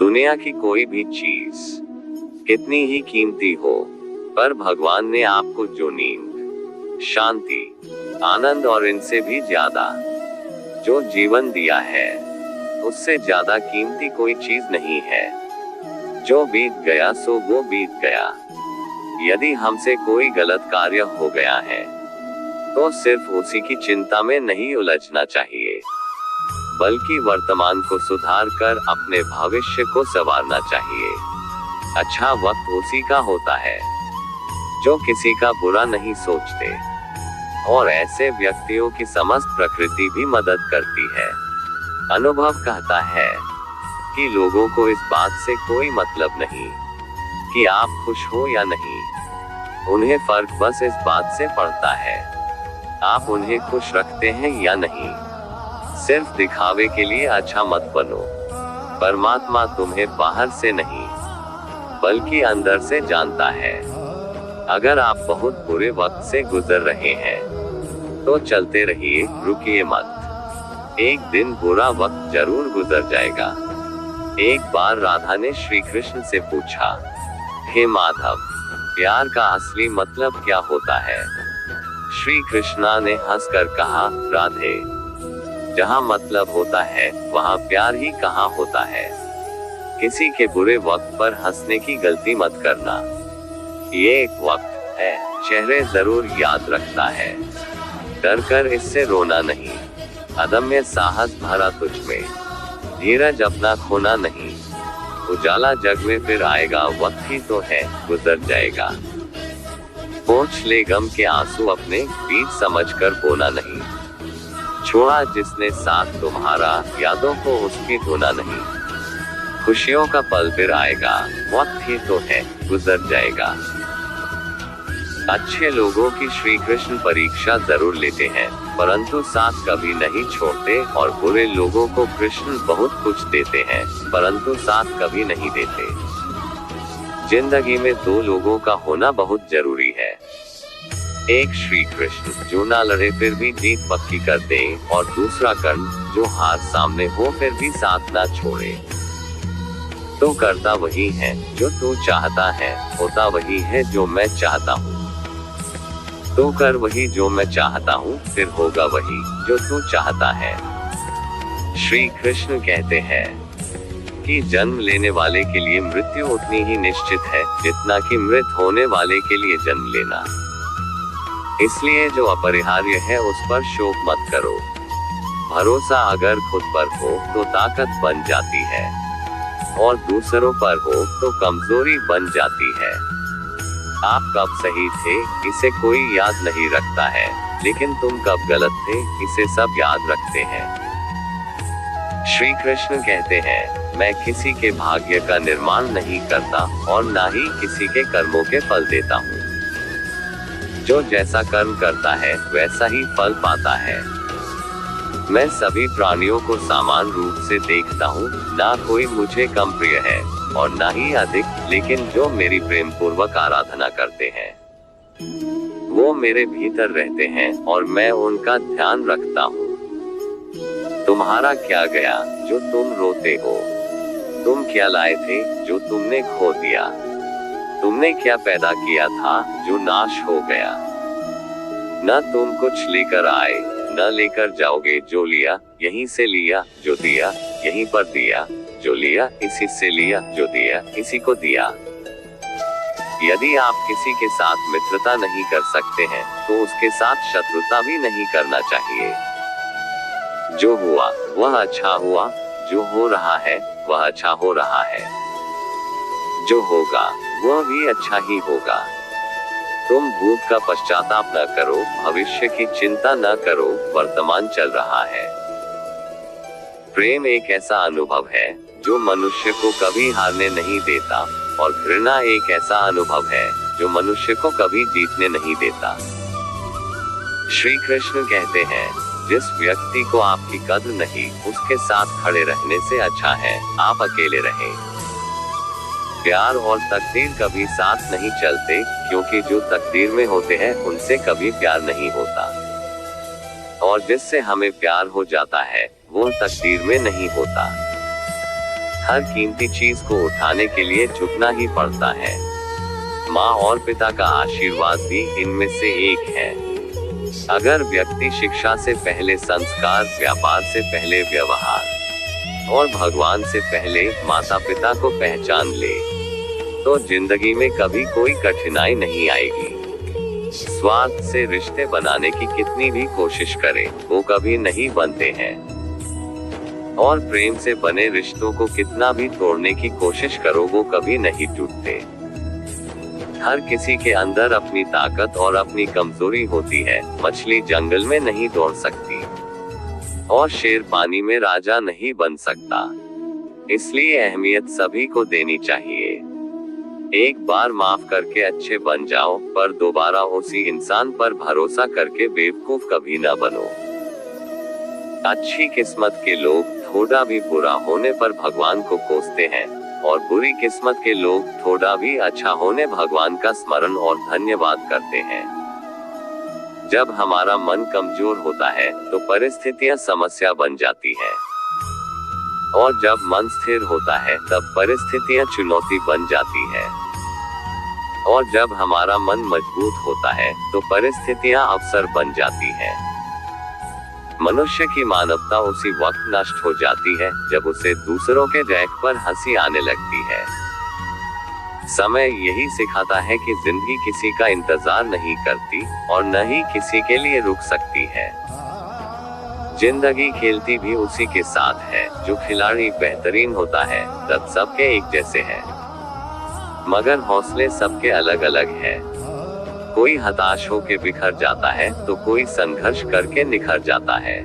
दुनिया की कोई भी चीज कितनी ही कीमती हो, पर भगवान ने आपको जो नींद, शांति, आनंद और इनसे भी ज्यादा जो जीवन दिया है, उससे ज्यादा कीमती कोई चीज नहीं है। जो बीत गया सो वो बीत गया। यदि हमसे कोई गलत कार्य हो गया है तो सिर्फ उसी की चिंता में नहीं उलझना चाहिए, बल्कि वर्तमान को सुधार कर अपने भविष्य को संवारना चाहिए। अच्छा वक्त उसी का होता है जो किसी का बुरा नहीं सोचते, और ऐसे व्यक्तियों की समस्त प्रकृति भी मदद करती है। अनुभव कहता है कि लोगों को इस बात से कोई मतलब नहीं कि आप खुश हो या नहीं। उन्हें फर्क बस इस बात से पड़ता है आप उन्हें खुश रखते हैं या नहीं। सिर्फ दिखावे के लिए अच्छा मत बनो। परमात्मा तुम्हें बाहर से नहीं बल्कि अंदर से जानता है। अगर आप बहुत बुरे वक्त से गुजर रहे हैं तो चलते रहिए, रुकिए मत। एक दिन बुरा वक्त जरूर गुजर जाएगा। एक बार राधा ने श्री कृष्ण से पूछा, हे माधव, प्यार का असली मतलब क्या होता है? श्री कृष्णा ने हंसकर कहा, राधे, जहाँ मतलब होता है वहाँ प्यार ही कहाँ होता है। किसी के बुरे वक्त पर हंसने की गलती मत करना। ये एक वक्त है, चेहरे जरूर याद रखता है। डर कर इससे रोना नहीं। अदम्य साहस भरा तुझ में, धीरज अपना खोना नहीं। उजाला जग में फिर आएगा, वक्त ही तो है, गुजर जाएगा। पोंछ ले गम के आंसू अपने, बीज समझकर बोना नहीं। छोड़ा जिसने साथ तुम्हारा, यादों को उसकी धोना नहीं। खुशियों का पल फिर आएगा, वक्त ही तो है, गुजर जाएगा। अच्छे लोगों की श्री कृष्ण परीक्षा जरूर लेते हैं, परंतु साथ कभी नहीं छोड़ते, और बुरे लोगों को कृष्ण बहुत कुछ देते हैं, परंतु साथ कभी नहीं देते। जिंदगी में दो लोगों का होना बहुत जरूरी है। एक श्री कृष्ण जो ना लड़े फिर भी जीत पक्की कर दे, और दूसरा कर्ण जो हार सामने हो फिर भी साथ ना छोड़े। तो करता वही है जो तू चाहता है, होता वही है जो मैं चाहता हूँ। तो कर वही जो मैं चाहता हूँ, फिर होगा वही जो तू चाहता है। श्री कृष्ण कहते हैं कि जन्म लेने वाले के लिए मृत्यु उतनी ही निश्चित है जितना कि मृत होने वाले के लिए जन्म लेना। इसलिए जो अपरिहार्य है उस पर शोक मत करो। भरोसा अगर खुद पर हो तो ताकत बन जाती है, और दूसरों पर हो तो कमजोरी बन जाती है। आप कब सही थे इसे कोई याद नहीं रखता है, लेकिन तुम कब गलत थे इसे सब याद रखते हैं। श्री कृष्ण कहते हैं, मैं किसी के भाग्य का निर्माण नहीं करता और ना ही किसी के कर्मों के फल देता हूँ। जो जैसा कर्म करता है वैसा ही फल पाता है। मैं सभी प्राणियों को समान रूप से देखता हूँ, ना कोई मुझे कम प्रिय है और ना ही अधिक, लेकिन जो मेरी प्रेम पूर्वक आराधना करते हैं वो मेरे भीतर रहते हैं और मैं उनका ध्यान रखता हूँ। तुम्हारा क्या गया जो तुम रोते हो? तुम क्या लाए थे जो तुमने खो दिया? तुमने क्या पैदा किया था जो नाश हो गया? न तुम कुछ लेकर आए, न लेकर जाओगे। जो लिया यहीं से लिया, जो दिया यहीं पर दिया, जो लिया इसी से लिया, जो दिया इसी को दिया। यदि आप किसी के साथ मित्रता नहीं कर सकते हैं तो उसके साथ शत्रुता भी नहीं करना चाहिए। जो हुआ वह अच्छा हुआ, जो हो रहा है वह अच्छा हो रहा है, जो होगा वह भी अच्छा ही होगा। तुम भूत का पश्चाताप न करो, भविष्य की चिंता न करो, वर्तमान चल रहा है। प्रेम एक ऐसा अनुभव है जो मनुष्य को कभी हारने नहीं देता, और घृणा एक ऐसा अनुभव है जो मनुष्य को कभी जीतने नहीं देता। श्री कृष्ण कहते हैं, जिस व्यक्ति को आपकी कद्र नहीं, उसके साथ खड़े रहने से अच्छा है आप अकेले रहें। प्यार और तकदीर कभी साथ नहीं चलते, क्योंकि जो तकदीर में होते हैं उनसे कभी प्यार नहीं होता, और जिससे हमें प्यार हो जाता है वो तकदीर में नहीं होता। हर कीमती चीज को उठाने के लिए झुकना ही पड़ता है। माँ और पिता का आशीर्वाद भी इनमें से एक है। अगर व्यक्ति शिक्षा से पहले संस्कार, व्यापार से पहले व्यवहार और भगवान से पहले माता पिता को पहचान ले, तो जिंदगी में कभी कोई कठिनाई नहीं आएगी। स्वार्थ से रिश्ते बनाने की कितनी भी कोशिश करें, वो कभी नहीं बनते हैं। और प्रेम से बने रिश्तों को कितना भी तोड़ने की कोशिश करो, वो कभी नहीं टूटते। हर किसी के अंदर अपनी ताकत और अपनी कमजोरी होती है। मछली जंगल में नहीं दौड़ सकती और शेर पानी में राजा नहीं बन सकता। इसलिए अहमियत सभी को देनी चाहिए। एक बार माफ करके अच्छे बन जाओ, पर दोबारा उसी इंसान पर भरोसा करके बेवकूफ कभी ना बनो। अच्छी किस्मत के लोग थोड़ा भी बुरा होने पर भगवान को कोसते हैं, और बुरी किस्मत के लोग थोड़ा भी अच्छा होने भगवान का स्मरण और धन्यवाद करते हैं। जब हमारा मन कमजोर होता है तो परिस्थितियां समस्या बन जाती है, और जब मन स्थिर होता है तब परिस्थितियां चुनौती बन जाती है, और जब हमारा मन मजबूत होता है तो परिस्थितियां अवसर बन जाती है। मनुष्य की मानवता उसी वक्त नष्ट हो जाती है जब उसे दूसरों के जैक पर हंसी आने लगती है। समय यही सिखाता है कि जिंदगी किसी का इंतजार नहीं करती और न ही किसी के लिए रुक सकती है। जिंदगी खेलती भी उसी के साथ है। जो खिलाड़ी बेहतरीन होता है तब सबके एक जैसे हैं, मगर हौसले सबके अलग अलग हैं। कोई हताश होकर बिखर जाता है तो कोई संघर्ष करके निखर जाता है।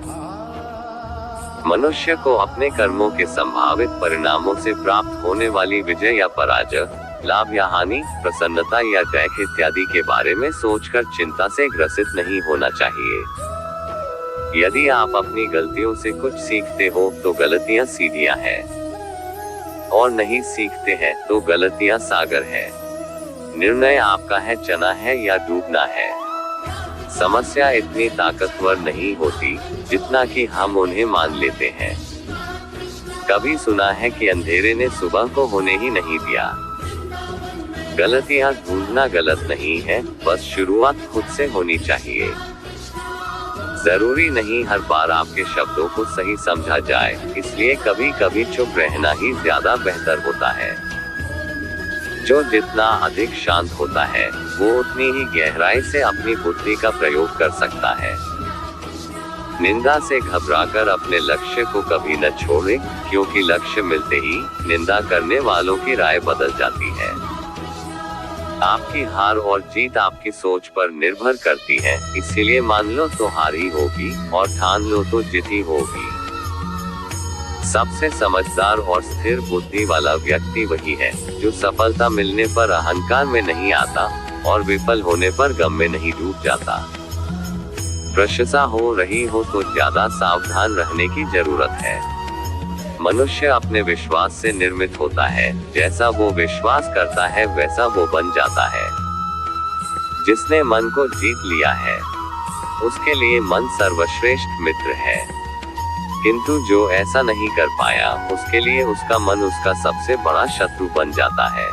मनुष्य को अपने कर्मों के संभावित परिणामों से प्राप्त होने वाली विजय या पराजय, लाभ या हानि, प्रसन्नता या जय इत्यादि के बारे में सोचकर चिंता से ग्रसित नहीं होना चाहिए। यदि आप अपनी गलतियों से कुछ सीखते हो तो गलतियां सीढ़ियां हैं, और नहीं सीखते हैं तो गलतियां सागर है। निर्णय आपका है, चना है या डूबना है। समस्या इतनी ताकतवर नहीं होती जितना कि हम उन्हें मान लेते हैं। कभी सुना है कि अंधेरे ने सुबह को होने ही नहीं दिया। गलतियां ढूंढना गलत नहीं है, बस शुरुआत खुद से होनी चाहिए। जरूरी नहीं हर बार आपके शब्दों को सही समझा जाए, इसलिए कभी कभी चुप रहना ही ज्यादा बेहतर होता है। जो जितना अधिक शांत होता है वो उतनी ही गहराई से अपनी बुद्धि का प्रयोग कर सकता है। निंदा से घबराकर अपने लक्ष्य को कभी न छोड़े, क्योंकि लक्ष्य मिलते ही निंदा करने वालों की राय बदल जाती है। आपकी हार और जीत आपकी सोच पर निर्भर करती है, इसीलिए मान लो तो हार ही होगी और ठान लो तो जीत ही होगी। सबसे समझदार और स्थिर बुद्धि वाला व्यक्ति वही है जो सफलता मिलने पर अहंकार में नहीं आता और विफल होने पर गम में नहीं डूब जाता। प्रशंसा हो रही हो तो ज्यादा सावधान रहने की जरूरत है। मनुष्य अपने विश्वास से निर्मित होता है। जैसा वो विश्वास करता है वैसा वो बन जाता है। जिसने मन को जीत लिया है उसके लिए मन सर्वश्रेष्ठ मित्र है, किंतु जो ऐसा नहीं कर पाया उसके लिए उसका मन उसका सबसे बड़ा शत्रु बन जाता है।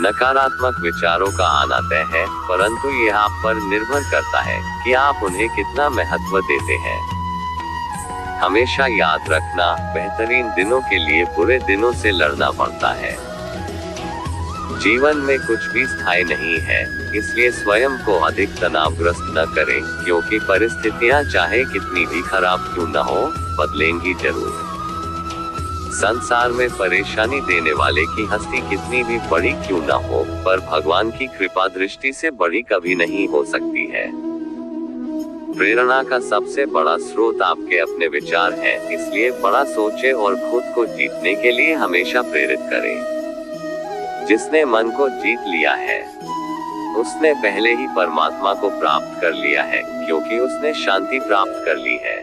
नकारात्मक विचारों का आना तय है, परंतु यह आप पर निर्भर करता है कि आप उन्हें कितना महत्व देते हैं। हमेशा याद रखना, बेहतरीन दिनों के लिए बुरे दिनों से लड़ना पड़ता है। जीवन में कुछ भी स्थायी नहीं है, इसलिए स्वयं को अधिक तनावग्रस्त न करें, क्योंकि परिस्थितियां चाहे कितनी भी खराब क्यों न हो, बदलेंगी जरूर। संसार में परेशानी देने वाले की हस्ती कितनी भी बड़ी क्यों न हो, पर भगवान की कृपा दृष्टि से बड़ी कभी नहीं हो सकती है। प्रेरणा का सबसे बड़ा स्रोत आपके अपने विचार हैं, इसलिए बड़ा सोचे और खुद को जीतने के लिए हमेशा प्रेरित करें। जिसने मन को जीत लिया है उसने पहले ही परमात्मा को प्राप्त कर लिया है, क्योंकि उसने शांति प्राप्त कर ली है।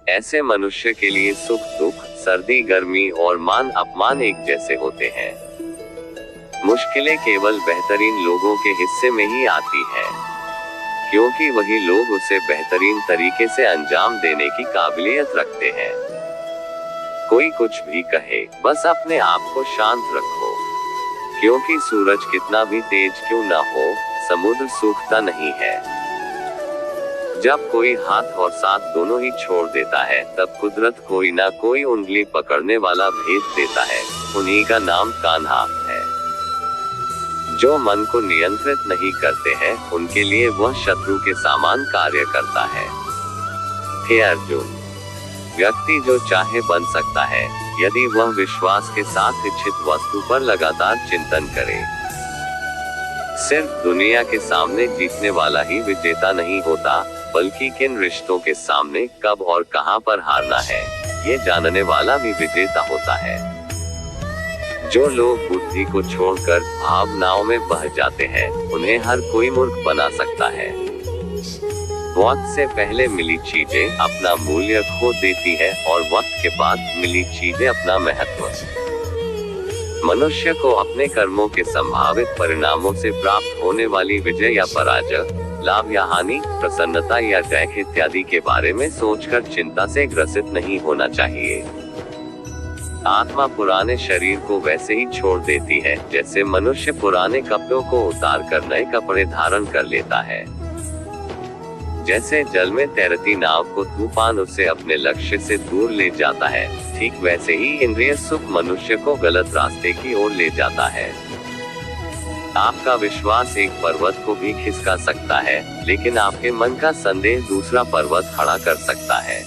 ऐसे मनुष्य के लिए सुख दुख, सर्दी गर्मी और मान अपमान एक जैसे होते हैं। मुश्किलें केवल बेहतरीन लोगों के हिस्से में ही आती हैं, क्योंकि वही लोग उसे बेहतरीन तरीके से अंजाम देने की काबिलियत रखते हैं। कोई कुछ भी कहे, बस अपने आप को शांत रखो, क्योंकि सूरज कितना भी तेज क्यों ना हो, समुद्र सूखता नहीं है। जब कोई हाथ और साथ दोनों ही छोड़ देता है, तब कुदरत कोई ना कोई उंगली पकड़ने वाला भेज देता है। उन्हीं का नाम कान्हा है। जो मन को नियंत्रित नहीं करते हैं, उनके लिए वह शत्रु के समान कार्य करता है। हे अर्जुन, व्यक्ति जो चाहे बन सकता है, यदि वह विश्वास के साथ इच्छित वस्तु पर लगातार चिंतन करे। सिर्फ दुनिया के सामने जीतने वाला ही विजेता नहीं होता, बल्कि किन रिश्तों के सामने कब और कहां पर हारना है, ये जानने वाला भी विजेता होता है। जो लोग बुद्धि को छोड़कर भावनाओं में बह जाते हैं, उन्हें हर कोई मूर्ख बना सकता है। वक्त से पहले मिली चीजें अपना मूल्य खो देती है, और वक्त के बाद मिली चीजें अपना महत्व। मनुष्य को अपने कर्मों के संभावित परिणामों से प्राप्त होने वाली विजय या पराजय, लाभ या हानि, प्रसन्नता या दुख इत्यादि के बारे में सोचकर चिंता से ग्रसित नहीं होना चाहिए। आत्मा पुराने शरीर को वैसे ही छोड़ देती है, जैसे मनुष्य पुराने कपड़ों को उतारकर नए कपड़े धारण कर लेता है। जैसे जल में तैरती नाव को तूफान उसे अपने लक्ष्य से दूर ले जाता है, ठीक वैसे ही इंद्रिय सुख मनुष्य को गलत रास्ते की ओर ले जाता है। आपका विश्वास एक पर्वत को भी खिसका सकता है, लेकिन आपके मन का संदेह दूसरा पर्वत खड़ा कर सकता है।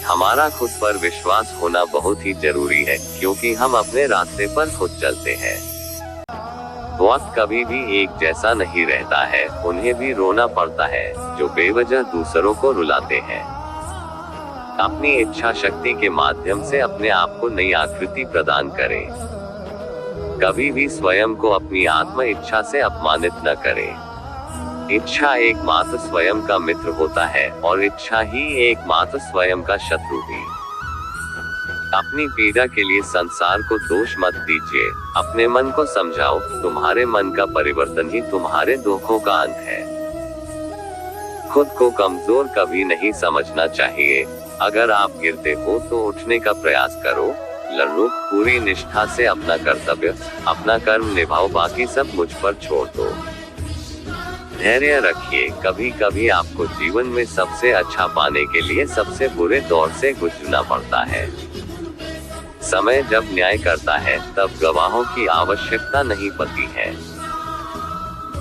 हमारा खुद पर विश्वास होना बहुत ही जरूरी है, क्योंकि हम अपने रास्ते पर खुद चलते हैं। वक्त कभी भी एक जैसा नहीं रहता है, उन्हें भी रोना पड़ता है जो बेवजह दूसरों को रुलाते हैं। अपनी इच्छा शक्ति के माध्यम से अपने आप को नई आकृति प्रदान करें। कभी भी स्वयं को अपनी आत्म इच्छा से अपमानित न करें। इच्छा एकमात्र स्वयं का मित्र होता है, और इच्छा ही एकमात्र स्वयं का शत्रु भी। अपनी पीड़ा के लिए संसार को दोष मत दीजिए, अपने मन को समझाओ, तुम्हारे मन का परिवर्तन ही तुम्हारे दुखों का अंत है। खुद को कमजोर कभी नहीं समझना चाहिए। अगर आप गिरते हो तो उठने का प्रयास करो, लड़ो, पूरी निष्ठा से अपना कर्तव्य, अपना कर्म निभाओ, बाकी सब मुझ पर छोड़ दो। धैर्य रखिए, कभी कभी आपको जीवन में सबसे अच्छा पाने के लिए सबसे बुरे दौर से गुजरना पड़ता है। समय जब न्याय करता है, तब गवाहों की आवश्यकता नहीं पड़ती है।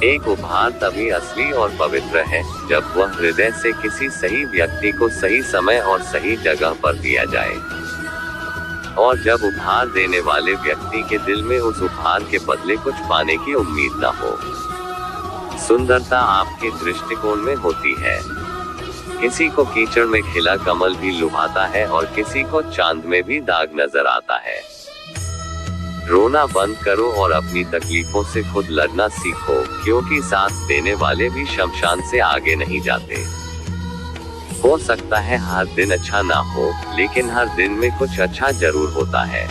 एक उपहार तभी असली और पवित्र है, जब वह हृदय से किसी सही व्यक्ति को सही समय और सही जगह पर दिया जाए, और जब उपहार देने वाले व्यक्ति के दिल में उस उपहार के बदले कुछ पाने की उम्मीद न हो। सुंदरता आपके दृष्टिकोण में होती है। किसी को कीचड़ में खिला कमल भी लुभाता है, और किसी को चांद में भी दाग नजर आता है। रोना बंद करो और अपनी तकलीफों से खुद लड़ना सीखो, क्योंकि साथ देने वाले भी शमशान से आगे नहीं जाते। हो सकता है हर दिन अच्छा ना हो, लेकिन हर दिन में कुछ अच्छा जरूर होता है।